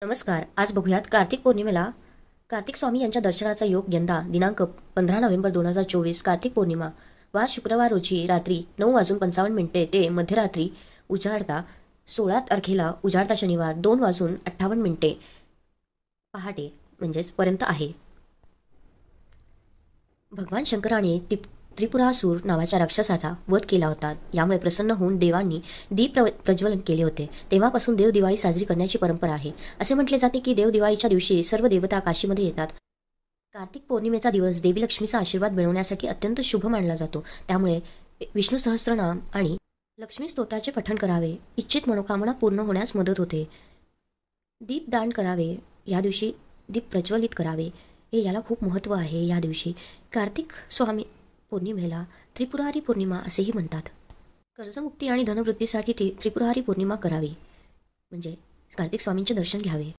नमस्कार. आज बघूयात कार्तिक पौर्णिमेला कार्तिक स्वामी यांच्या दर्शनाचा योग यंदा दिनांक 15 नोव्हेंबर 2024 कार्तिक पौर्णिमा वार शुक्रवार रोजी रात्री 9:55 ते मध्यरात्री उजाडता 16 तारखेला उजाडता शनिवार 2:58 पहाटे पर्यंत आहे. भगवान शंकराने त्रिपुरासूर नावाच्या राक्षसाचा वध केला होता. यामुळे प्रसन्न होऊन देवांनी दीप प्रज्वलन केले होते. तेव्हापासून देव दिवाळी साजरी करण्याची परंपरा आहे. असे म्हटले जाते की देव दिवाळीच्या दिवशी सर्व देवता काशीमध्ये येतात. कार्तिक पौर्णिमेचा दिवस देवी लक्ष्मीचा आशीर्वाद मिळवण्यासाठी अत्यंत शुभ मानला जातो. त्यामुळे विष्णू सहस्त्रनाम आणि लक्ष्मी स्तोत्राचे पठण करावे. इच्छित मनोकामना पूर्ण होण्यास मदत होते. दीपदान करावे. या दिवशी दीप प्रज्वलित करावे. याला खूप महत्त्व आहे. या दिवशी कार्तिक स्वामी पौर्णिमेला त्रिपुरारी पौर्णिमा असेही म्हणतात. कर्जमुक्ती आणि धनवृद्धीसाठी त्रिपुरारी पौर्णिमा करावी. कार्तिक स्वामींचे दर्शन घ्यावे.